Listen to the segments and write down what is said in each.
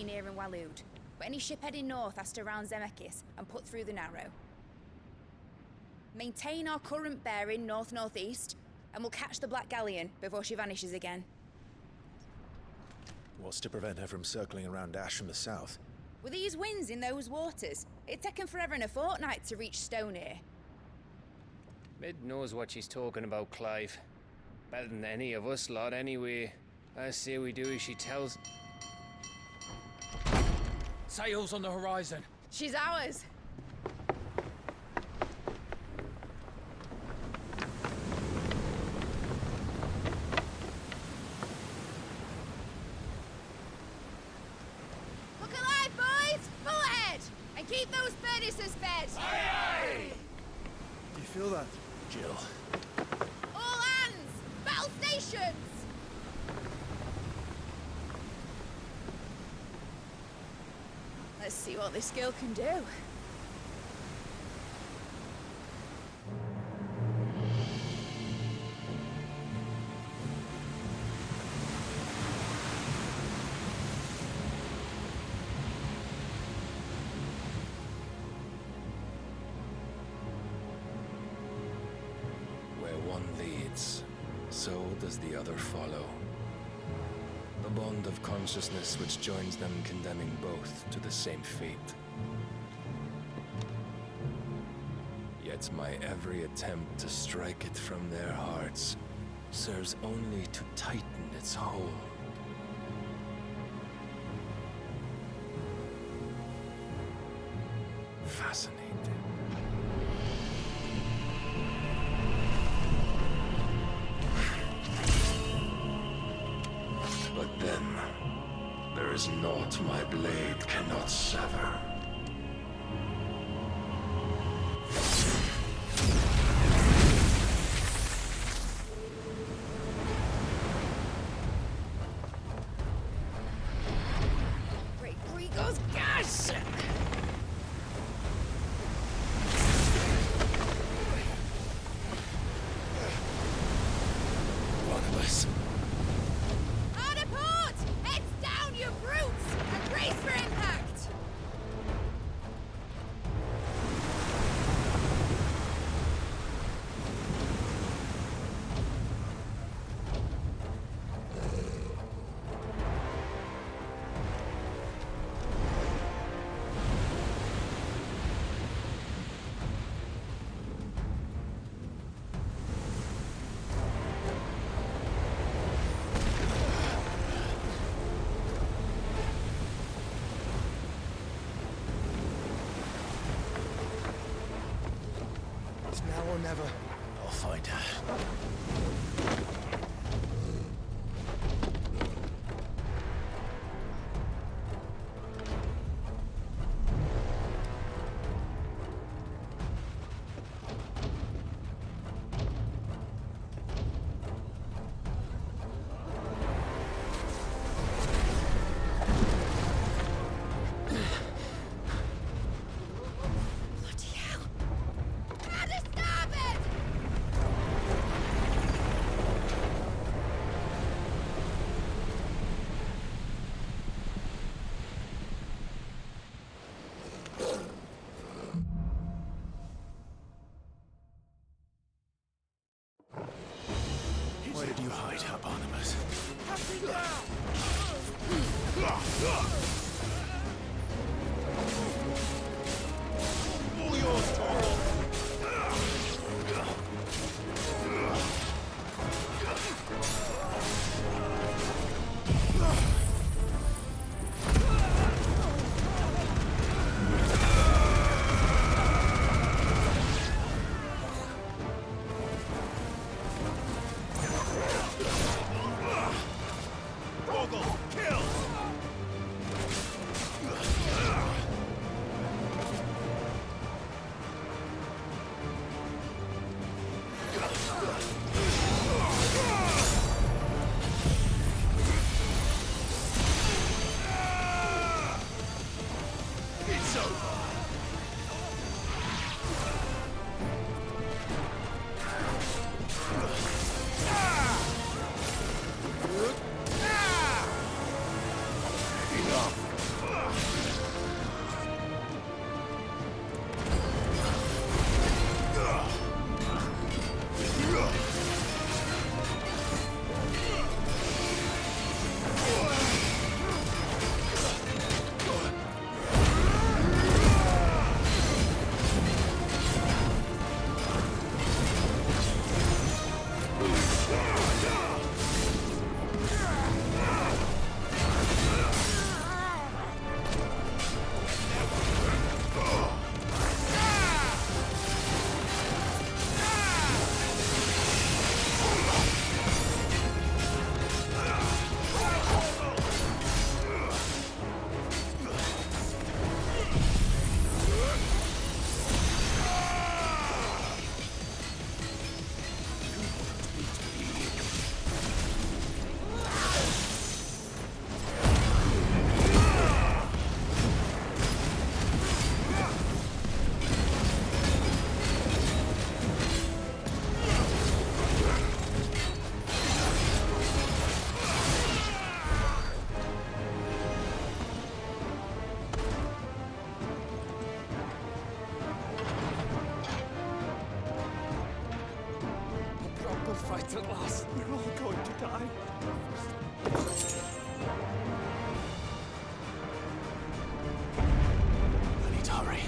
between here and Waloed, but any ship heading north has to round Zemeckis and put through the Narrow. Maintain our current bearing north-northeast, and we'll catch the Black Galleon before she vanishes again. What's to prevent her from circling around Ash from the south? With these winds in those waters, it'd take 'em forever and a fortnight to reach Stonehere. Mid knows what she's talking about, Clive. Better than any of us lot, anyway. I say we do as she tells. Sails on the horizon. She's ours. Look alive, boys! Full ahead! And keep those furnaces fed! Aye, Do you feel that, Jill? All hands! Battle stations! Let's see what this girl can do. Where one leads, so does the other follow. The bond of consciousness which joins them condemning both to the same fate. Yet my every attempt to strike it from their hearts serves only to tighten its hold. Fascinating. But then, there is naught my blade cannot sever. Great Gregor's gas! One of us. Hard a port! Heads down, you brutes! And brace for impact! It's now or never. I'll find her. Bloody hell! How to stop it! Where did you hide, Barnabas? All yours, Toro. Ogle, kill! fight at last. We're all going to die. I need to hurry.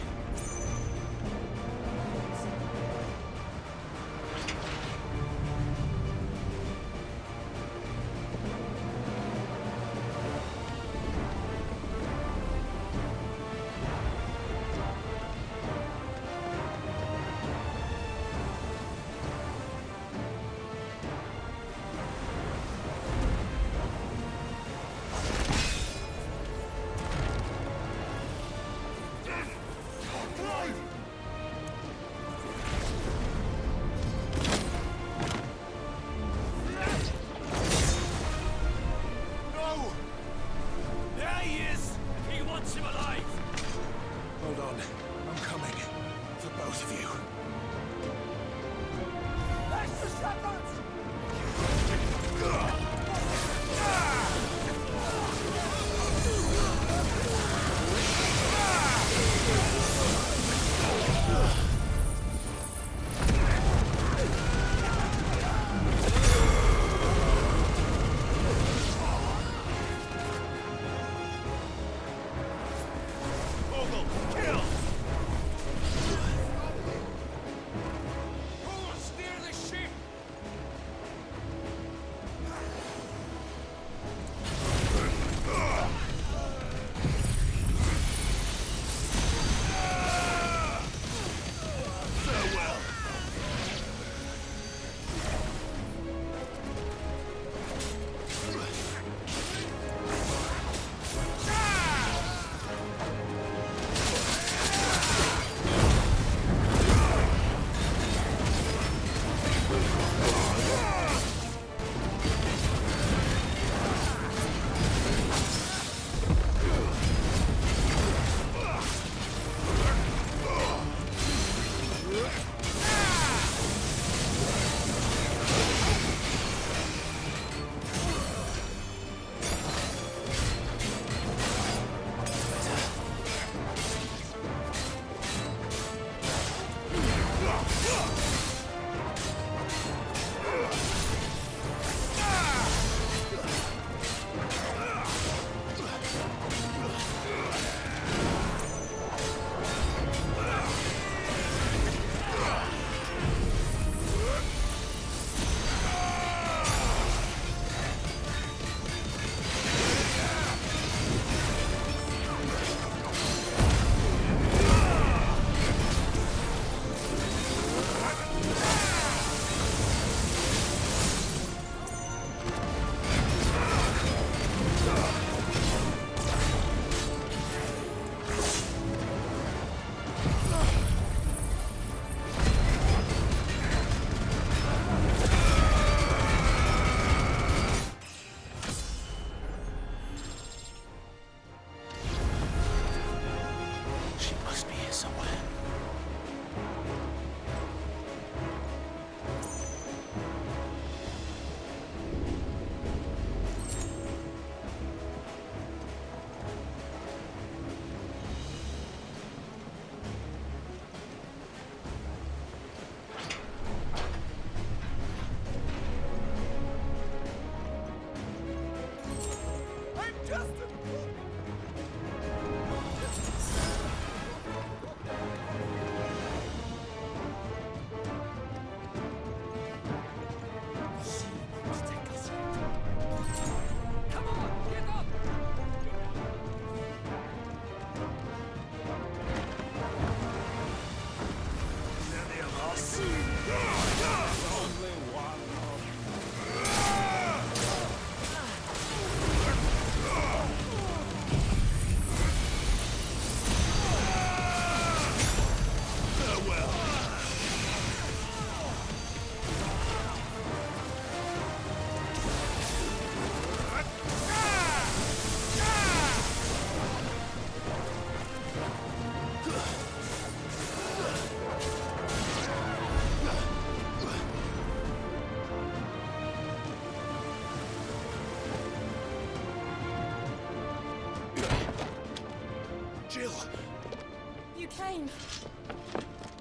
came.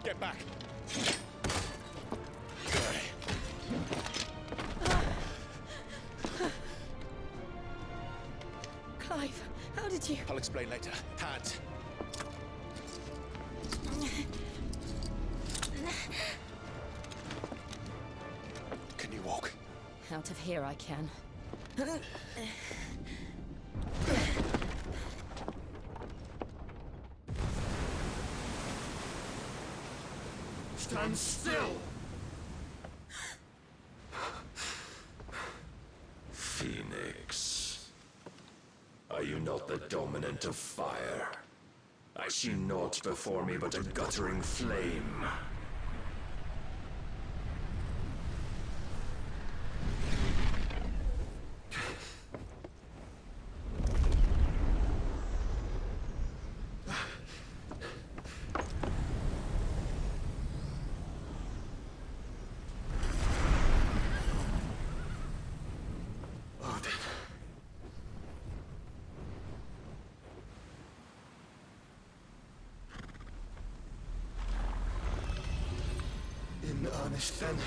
Get back. you. I'll explain later. Hands. Can you walk? Out of here I can. Stand still! Phoenix. Are you not the dominant of fire? I see naught before me but a guttering flame. In earnest, then.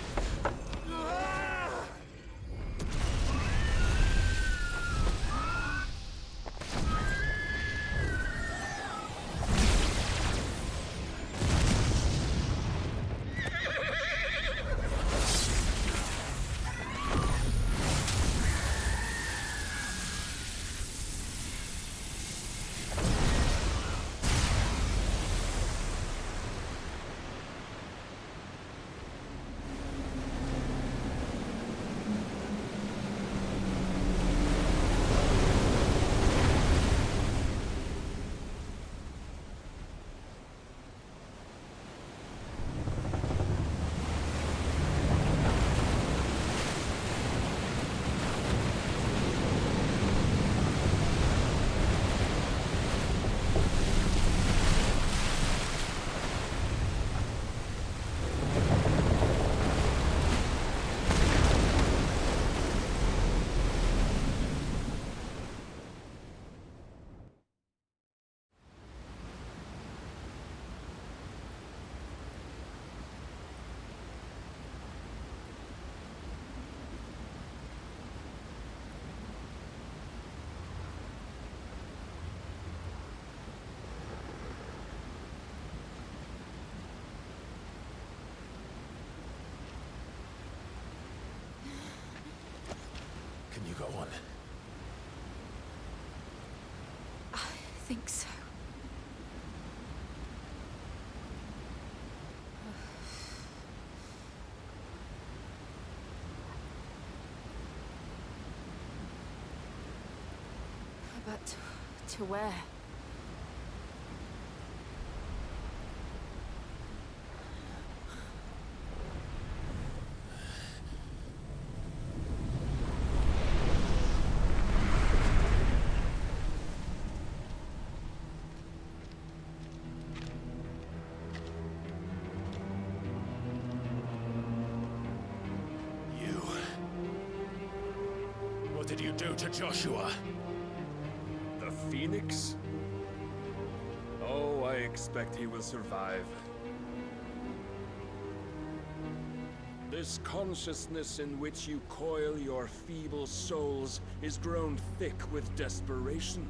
Can you go on? I think so. But to where? What did you do to Joshua? The Phoenix? Oh, I expect he will survive. This consciousness in which you coil your feeble souls is grown thick with desperation.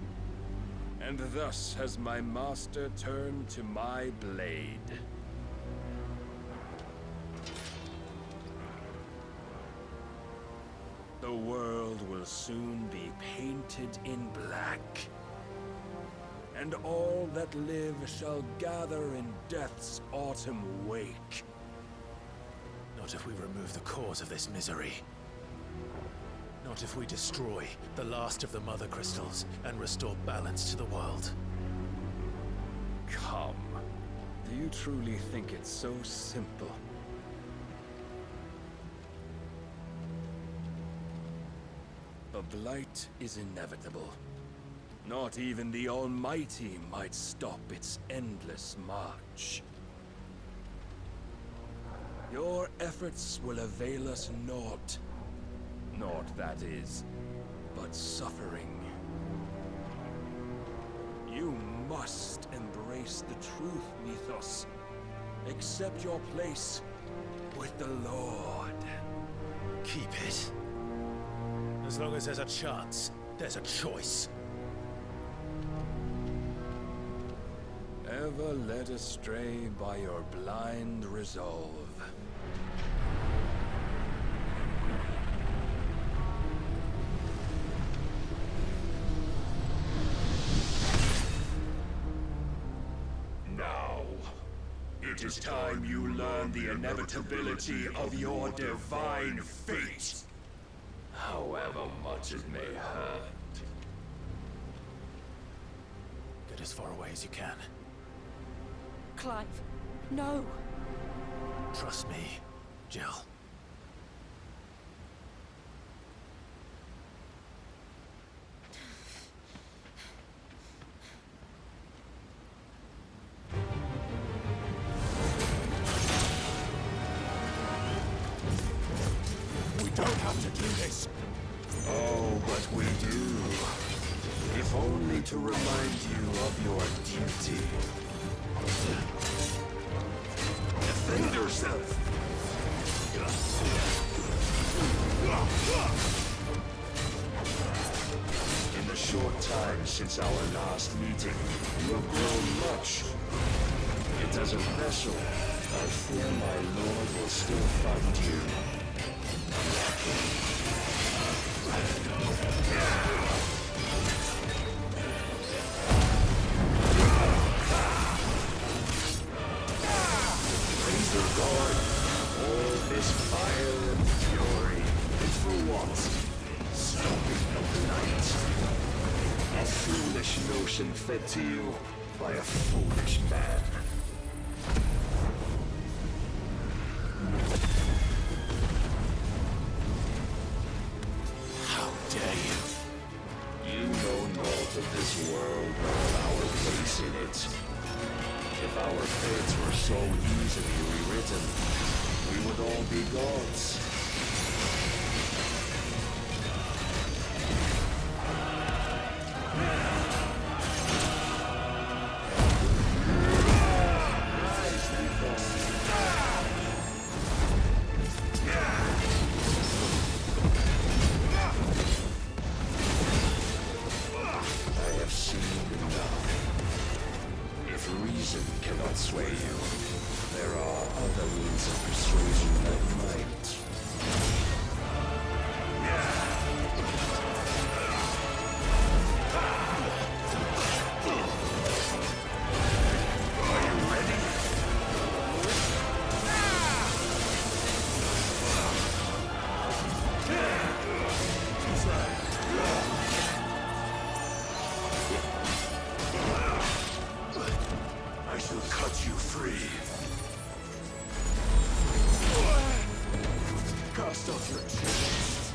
And thus has my master turned to my blade. The world will soon be painted in black. And all that live shall gather in death's autumn wake. Not if we remove the cause of this misery. Not if we destroy the last of the Mother Crystals and restore balance to the world. Come. Do you truly think it's so simple? The blight is inevitable. Not even the Almighty might stop its endless march. Your efforts will avail us naught. Naught, that is, but suffering. You must embrace the truth, Mythos. Accept your place with the Lord. Keep it. As long as there's a chance, there's a choice. ever led astray by your blind resolve. Now, it is time you learn the inevitability of your divine fate, however much it may hurt. Get as far away as you can. Clive, no. Trust me, Jill. We don't have to do this. Oh, but we do. If only to remind you of your duty. Defend yourself! In the short time since our last meeting, you have grown much. Yet as a vessel, I fear my lord will still find you lacking. God, all this fire and fury, and for what? Stopping the light. A foolish notion fed to you by a foolish man. How dare you? You know naught of this world nor our place in it. If our fates were so easily rewritten, we would all be gods. I have seen enough. If reason cannot sway you, there are other means of persuasion that might. Are you ready? I shall cut you free. Cast off your chains.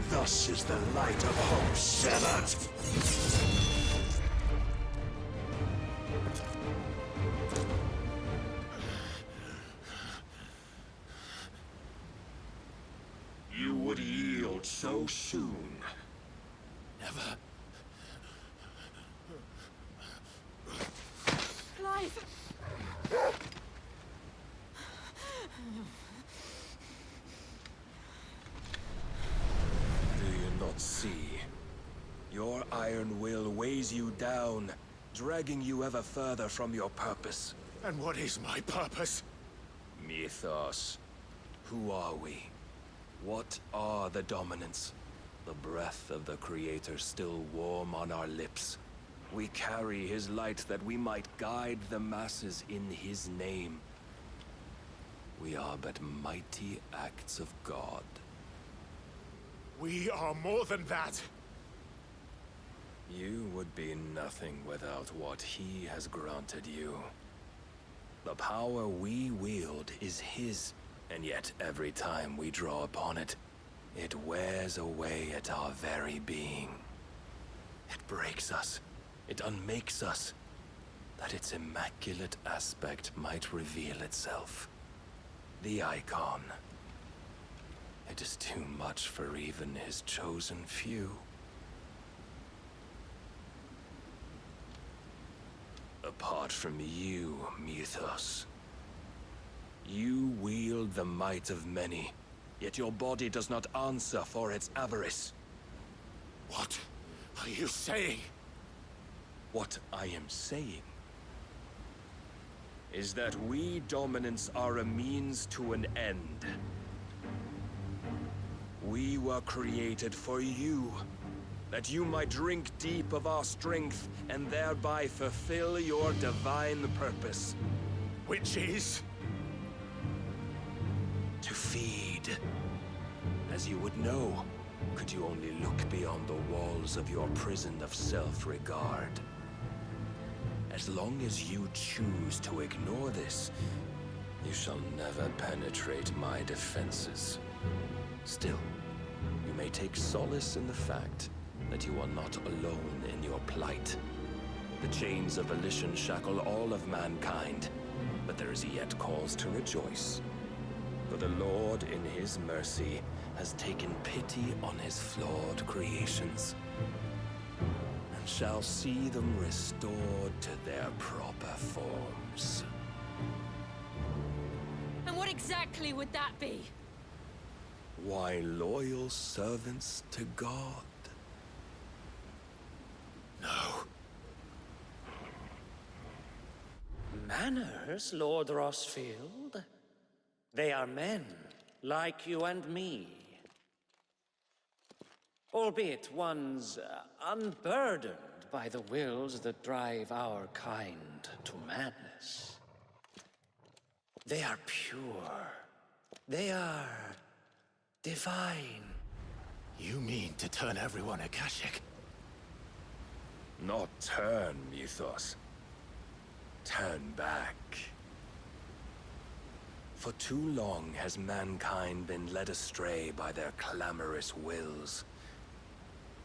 Thus is the light of hope severed. You would yield so soon. Never. Clive! Do you not see? Your iron will weighs you down, dragging you ever further from your purpose. And what is my purpose? Mythos. Who are we? What are the dominants? The breath of the Creator still warm on our lips. We carry his light that we might guide the masses in his name. We are but mighty acts of God. We are more than that. You would be nothing without what he has granted you. The power we wield is his, and yet every time we draw upon it, it wears away at our very being. It breaks us. It unmakes us, that its immaculate aspect might reveal itself. The icon. It is too much for even his chosen few. Apart from you, Mythos. You wield the might of many, yet your body does not answer for its avarice. What are you saying? What I am saying is that we dominants are a means to an end. We were created for you, that you might drink deep of our strength and thereby fulfill your divine purpose. Which is? To feed. As you would know, could you only look beyond the walls of your prison of self-regard. As long as you choose to ignore this, you shall never penetrate my defenses. Still, you may take solace in the fact that you are not alone in your plight. The chains of volition shackle all of mankind, but there is yet cause to rejoice. For the Lord, in his mercy, has taken pity on his flawed creations, and shall see them restored to their proper forms. And what exactly would that be? Why, loyal servants to God. No. Manners, Lord Rossfield? They are men, like you and me. Albeit ones unburdened by the wills that drive our kind to madness. They are pure. They are divine. You mean to turn everyone Akashic? Not turn, Mythos. Turn back. For too long has mankind been led astray by their clamorous wills.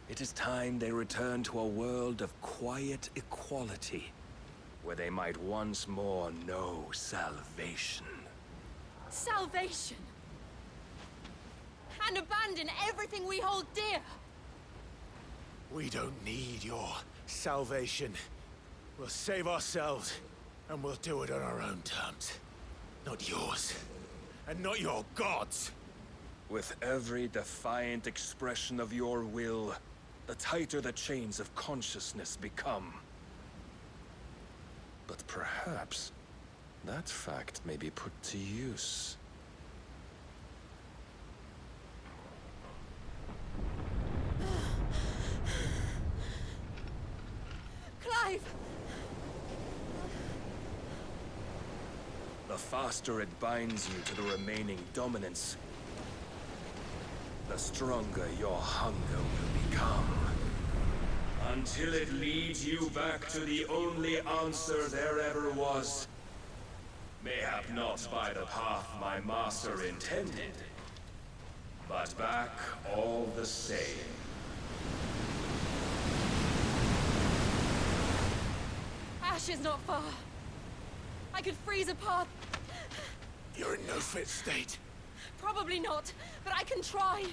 It is time they return to a world of quiet equality, where they might once more know salvation. Salvation! And abandon everything we hold dear! We don't need your salvation. We'll save ourselves, and we'll do it on our own terms. Not yours. And not your gods! With every defiant expression of your will, the tighter the chains of consciousness become. But perhaps that fact may be put to use. Clive! The faster it binds you to the remaining dominance, the stronger your hunger will become. Until it leads you back to the only answer there ever was. Mayhap not by the path my master intended, but back all the same. Ash is not far. I could freeze a path. You're in no fit state. Probably not, but I can try.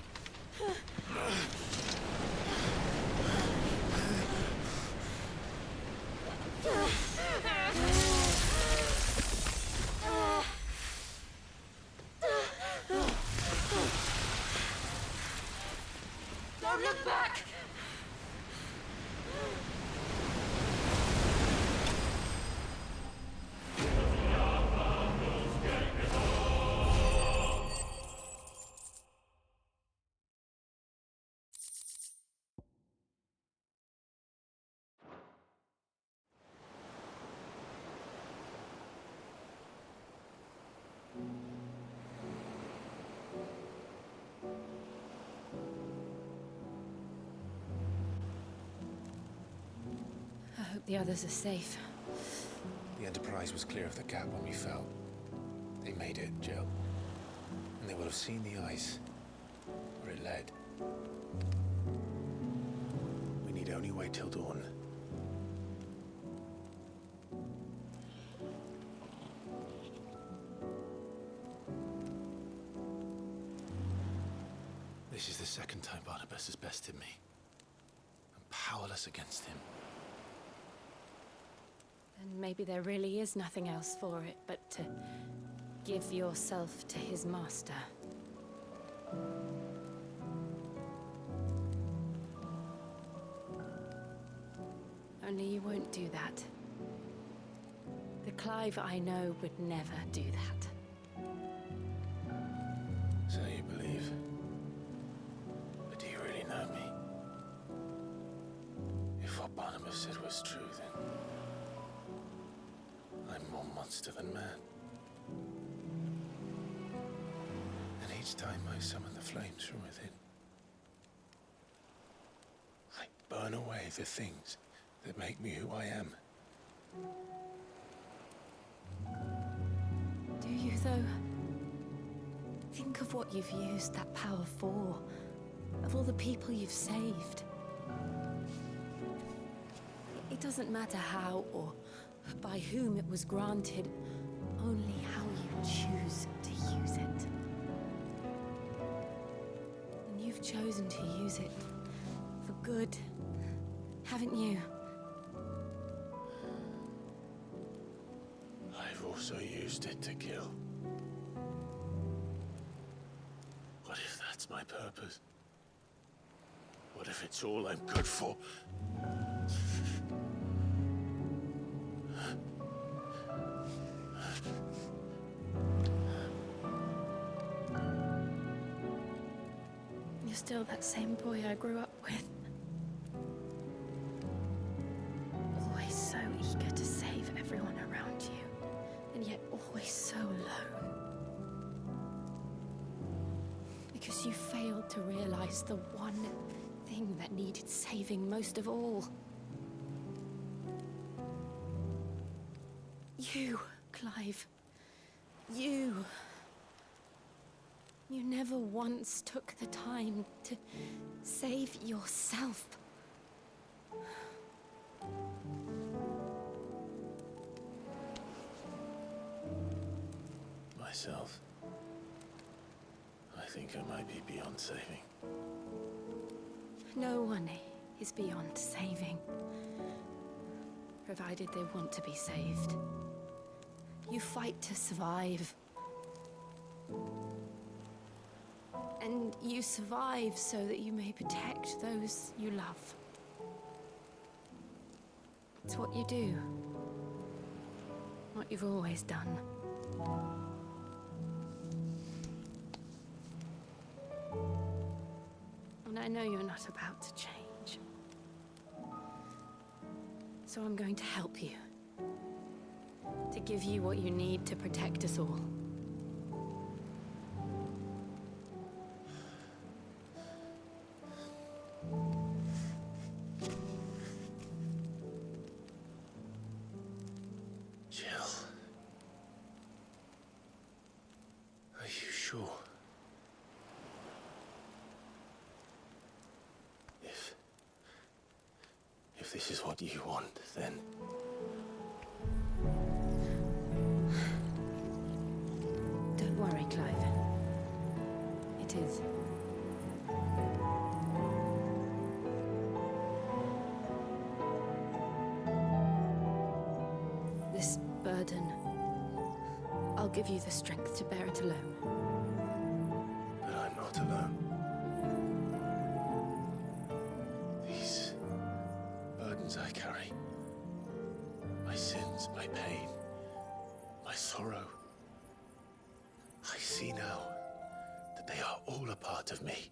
Don't look back! hope the others are safe. The Enterprise was clear of the gap when we fell. They made it, Jill. And they will have seen the ice where it led. We need only wait till dawn. This is the second time Barnabas has bested me. I'm powerless against him. Then maybe there really is nothing else for it but to give yourself to his master. Only you won't do that. The Clive I know would never do that. So you believe? But do you really know me? If what Barnabas said was true, then I'm more monster than man. And each time I summon the flames from within, I burn away the things that make me who I am. Do you, though? Think of what you've used that power for, of all the people you've saved. It doesn't matter how or by whom it was granted, only how you choose to use it. And you've chosen to use it for good, haven't you? I've also used it to kill. What if that's my purpose? What if it's all I'm good for? You're still that same boy I grew up with. Always so eager to save everyone around you, and yet always so alone. Because you failed to realize the one thing that needed saving most of all. You, Clive. You. You never once took the time to save yourself. Myself? I think I might be beyond saving. No one is beyond saving, provided they want to be saved. You fight to survive. And you survive so that you may protect those you love. It's what you do. What you've always done. And I know you're not about to change. So I'm going to help you. To give you what you need to protect us all. Jill. Are you sure? If this is what you want, then... Don't worry, Clive. It is. This burden, I'll give you the strength to bear it alone. But I'm not alone. These burdens I carry, my sins, my pain, my sorrow, I see now that they are all a part of me.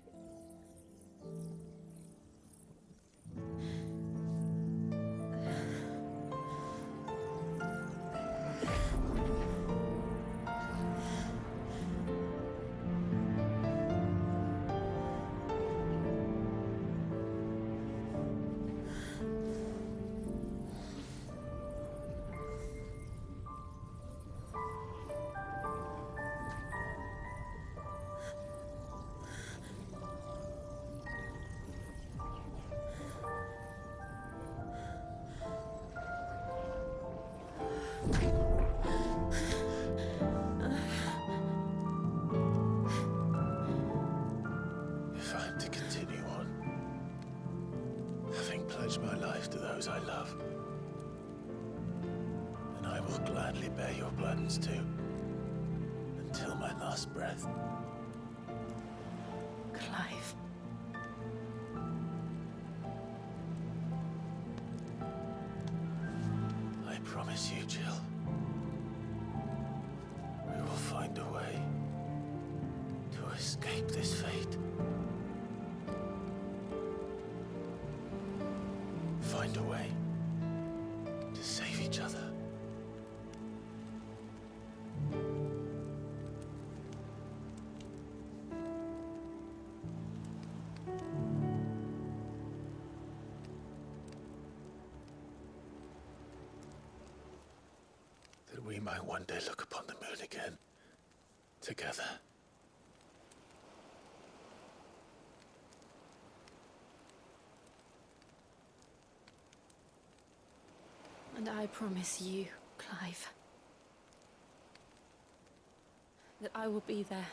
If I am to continue on, having pledged my life to those I love, then I will gladly bear your burdens too, until my last breath. Clive. I promise you, Jill, we will find a way to escape this fate. Find a way to save each other. That we might one day look upon the moon again, together. And I promise you, Clive, that I will be there,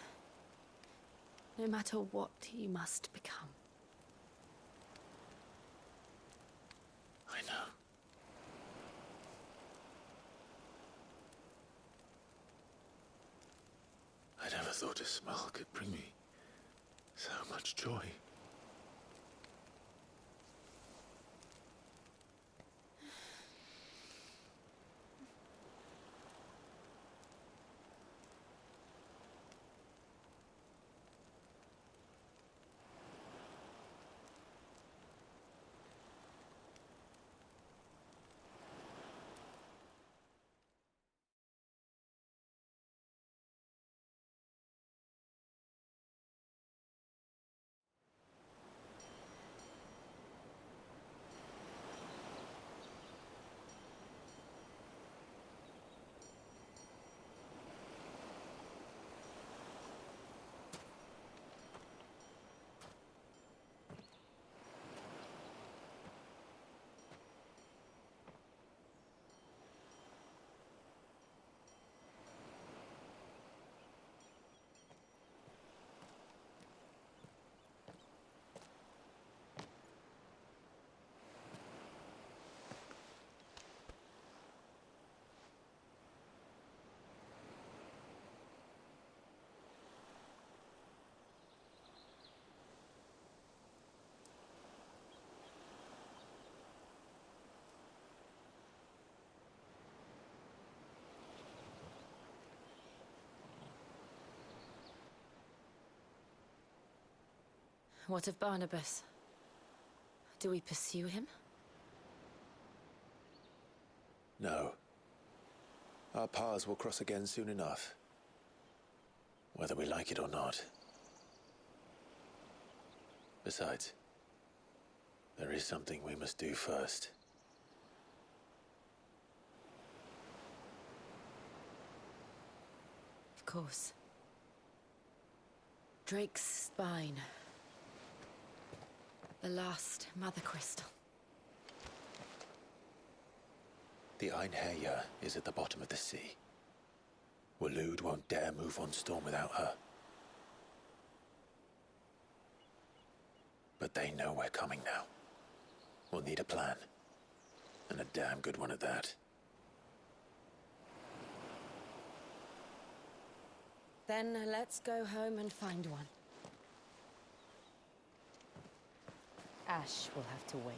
no matter what you must become. I know. I never thought a smile could bring me so much joy. What of Barnabas? Do we pursue him? No. Our paths will cross again soon enough, whether we like it or not. Besides, there is something we must do first. Of course. Drake's spine. The last Mother Crystal. The Einherjar is at the bottom of the sea. Waloed won't dare move on Storm without her. But they know we're coming now. We'll need a plan. And a damn good one at that. Then let's go home and find one. Ash will have to wait.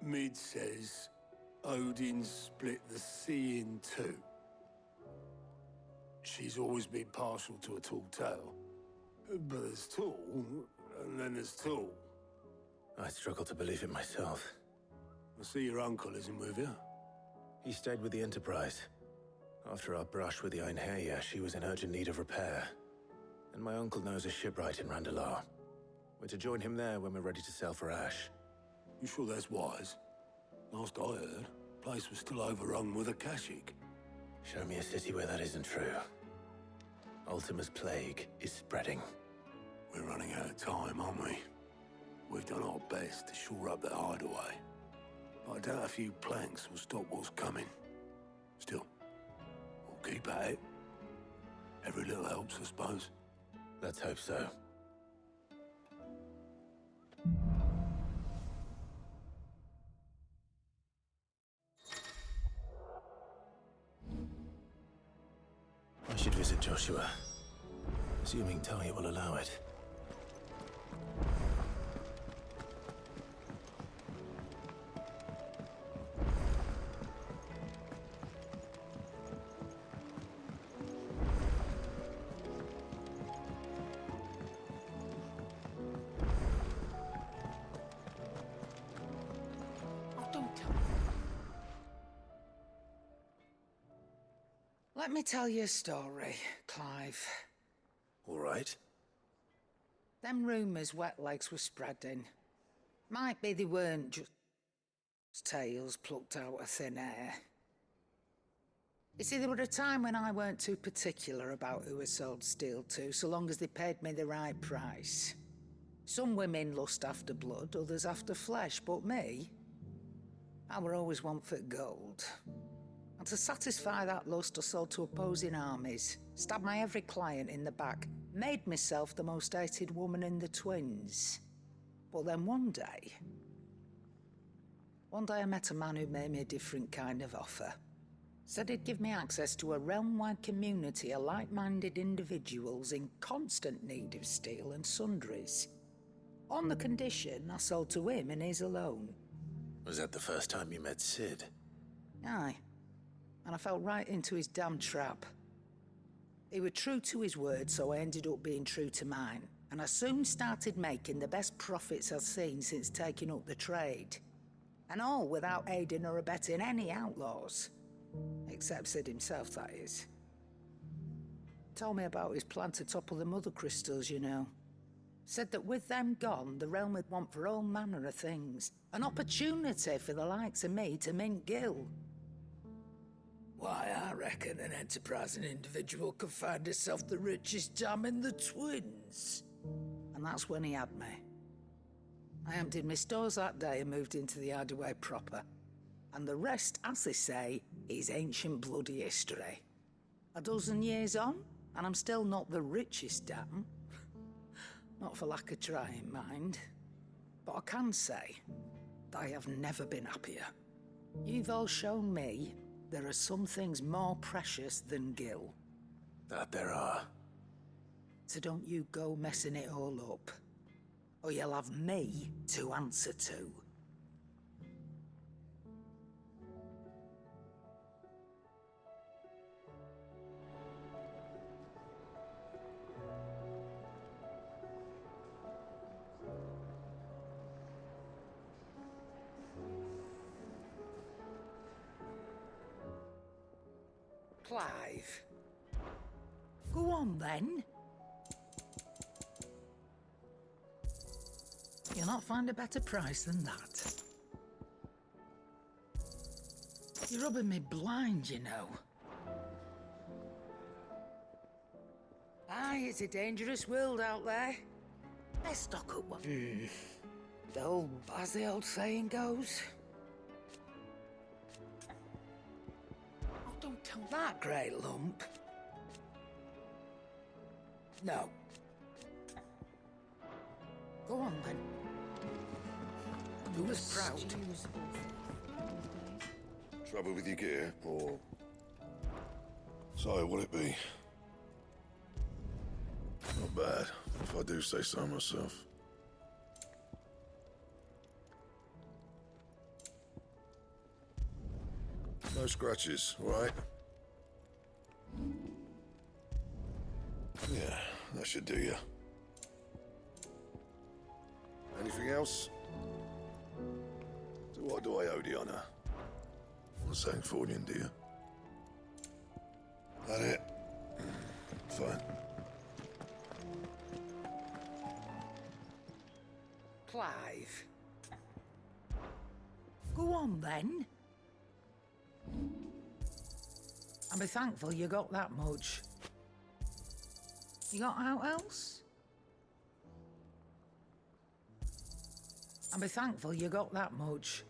Mid says Odin split the sea in two. She's always been partial to a tall tale. But there's Tool, and then there's Tool. I struggle to believe it myself. I see your uncle isn't with you. He stayed with the Enterprise. After our brush with the Einherja, she was in urgent need of repair. And my uncle knows a shipwright in Randalar. We're to join him there when we're ready to sail for Ash. You sure that's wise? Last I heard, the place was still overrun with Akashic. Show me a city where that isn't true. Ultima's plague is spreading. We're running out of time, aren't we? We've done our best to shore up that hideaway. But I doubt a few planks will stop what's coming. Still, we'll keep at it. Every little helps, I suppose. Let's hope so. I should visit Joshua, assuming Talia will allow it. Let me tell you a story, Clive. All right. Them rumours wet legs were spreading. Might be they weren't just tales plucked out of thin air. You see, there were a time when I weren't too particular about who I sold steel to, so long as they paid me the right price. Some women lust after blood, others after flesh, but me, I were always one for gold. And to satisfy that lust, I sold to opposing armies, stabbed my every client in the back, made myself the most hated woman in the twins. But then one day I met a man who made me a different kind of offer. Said he'd give me access to a realm-wide community of like-minded individuals in constant need of steel and sundries. On the condition I sold to him and his alone. Was that the first time you met Sid? Aye. And I fell right into his damn trap. He were true to his word, so I ended up being true to mine. And I soon started making the best profits I've seen since taking up the trade. And all without aiding or abetting any outlaws. Except Sid himself, that is. Told me about his plan to topple the mother crystals, you know. Said that with them gone, the realm would want for all manner of things. An opportunity for the likes of me to mint gil. Why, I reckon an enterprising individual could find himself the richest dam in the twins. And that's when he had me. I emptied my stores that day and moved into the hideaway proper. And the rest, as they say, is ancient bloody history. A dozen years on, and I'm still not the richest dam. Not for lack of trying, mind. But I can say that I have never been happier. You've all shown me there are some things more precious than gil. That there are. So don't you go messing it all up. Or you'll have me to answer to. Clive. Go on, then. You'll not find a better price than that. You're rubbing me blind, you know. Aye, it's a dangerous world out there. Let's stock up what... As the old saying goes. Don't tell that great lump. No. Go on, then. Do us proud. Trouble with your gear, or... So, will it be? Not bad, if I do say so myself. No scratches, right? Yeah, that should do you. Anything else? To what do I owe the honor? The Sancfordian, do you? That it? Fine. Clive. Go on, then. I'll be thankful you got that much. You got out else? I'll be thankful you got that much.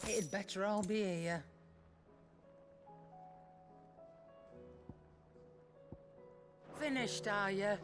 It'd better all be here. Finished, are you?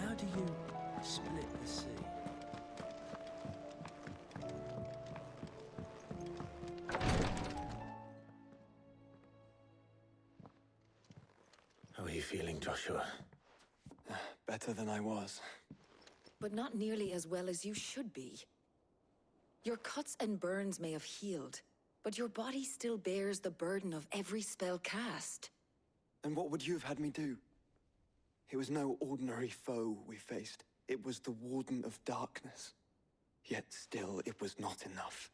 How do you split the sea? How are you feeling, Joshua? Better than I was. But not nearly as well as you should be. Your cuts and burns may have healed, but your body still bears the burden of every spell cast. And what would you have had me do? It was no ordinary foe we faced. It was the Warden of Darkness. Yet still, it was not enough.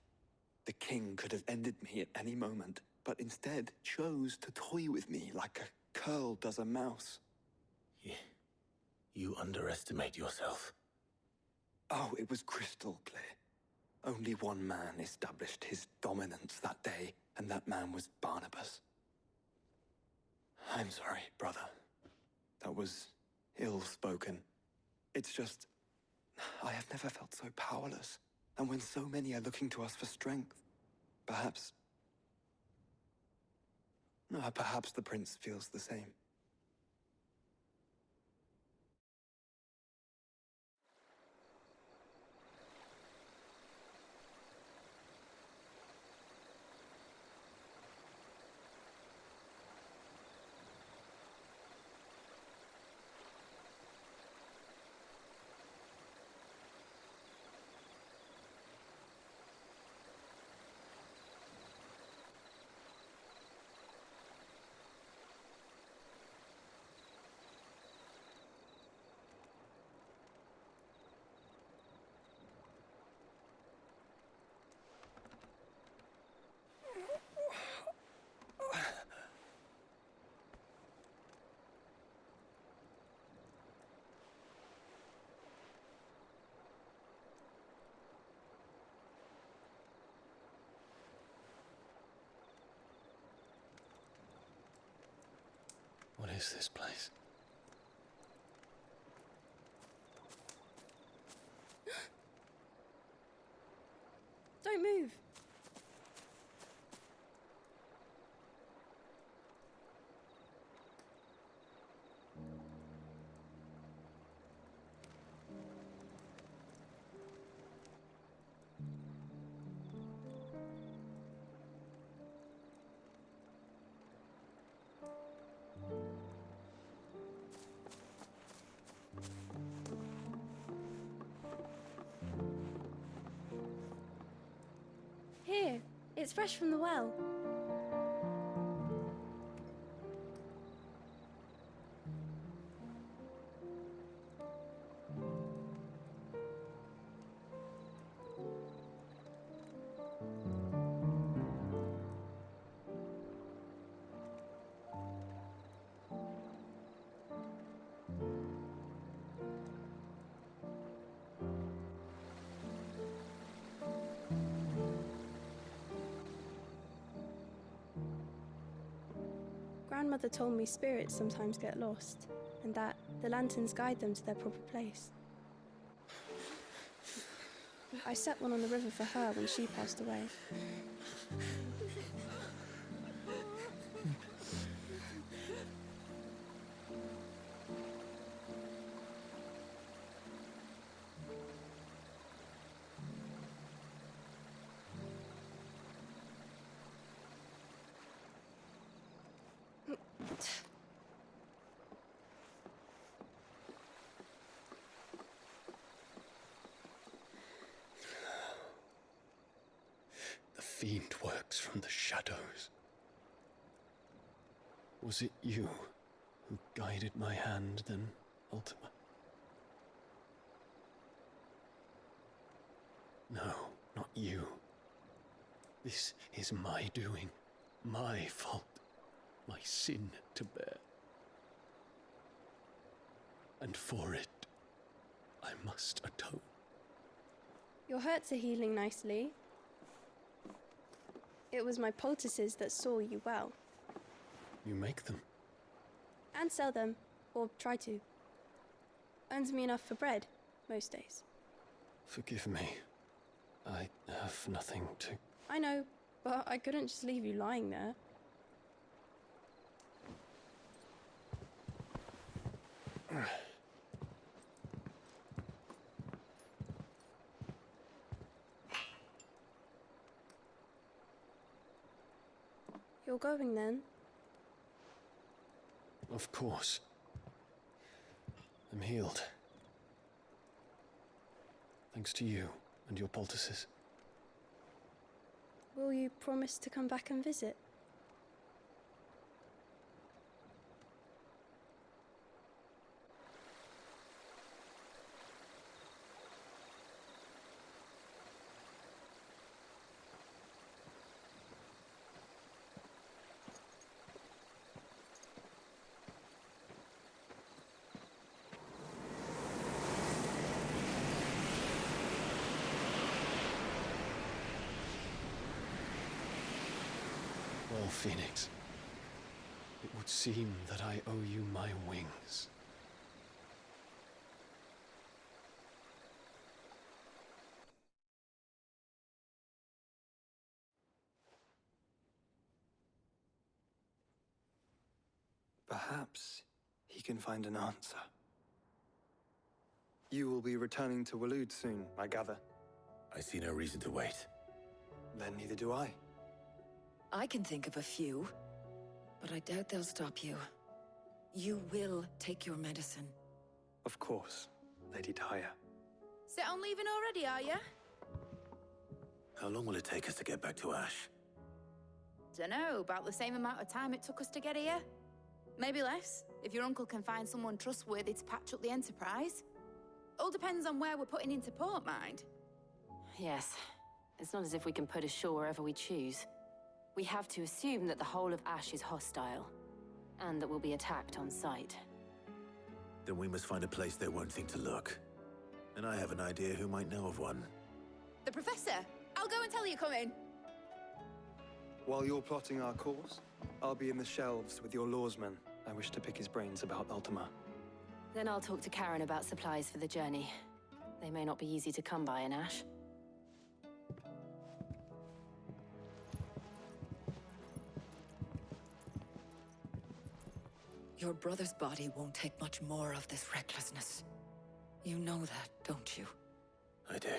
The king could have ended me at any moment, but instead chose to toy with me like a curl does a mouse. You underestimate yourself. Oh, it was crystal clear. Only one man established his dominance that day, and that man was Barnabas. I'm sorry, brother. That was ill-spoken. It's just, I have never felt so powerless. And when so many are looking to us for strength, perhaps the prince feels the same. What is this place? Don't move. Here, it's fresh from the well. Grandmother told me spirits sometimes get lost, and that the lanterns guide them to their proper place. I set one on the river for her when she passed away. The fiend works from the shadows. Was it you who guided my hand then, Ultima? No, not you. This is my doing, my fault, my sin to bear. And for it, I must atone. Your hurts are healing nicely. It was my poultices that saw you well. You make them? And sell them, or try to. Earns me enough for bread, most days. Forgive me. I have nothing to... I know, but I couldn't just leave you lying there. You're going then? Of course. I'm healed. Thanks to you and your poultices. Will you promise to come back and visit? Well, Phoenix, it would seem that I owe you my wings. Perhaps he can find an answer. You will be returning to Waloed soon, I gather. I see no reason to wait. Then neither do I. I can think of a few, but I doubt they'll stop you. You will take your medicine. Of course, Lady Daya. Set on leaving already, are you? How long will it take us to get back to Ash? Dunno, about the same amount of time it took us to get here. Maybe less, if your uncle can find someone trustworthy to patch up the Enterprise. All depends on where we're putting into port, mind. Yes. It's not as if we can put ashore wherever we choose. We have to assume that the whole of Ash is hostile, and that we'll be attacked on sight. Then we must find a place they won't think to look. And I have an idea who might know of one. The Professor! I'll go and tell you coming. While you're plotting our course, I'll be in the shelves with your lawsman. I wish to pick his brains about Ultima. Then I'll talk to Karen about supplies for the journey. They may not be easy to come by in Ash. Your brother's body won't take much more of this recklessness. You know that, don't you? I do.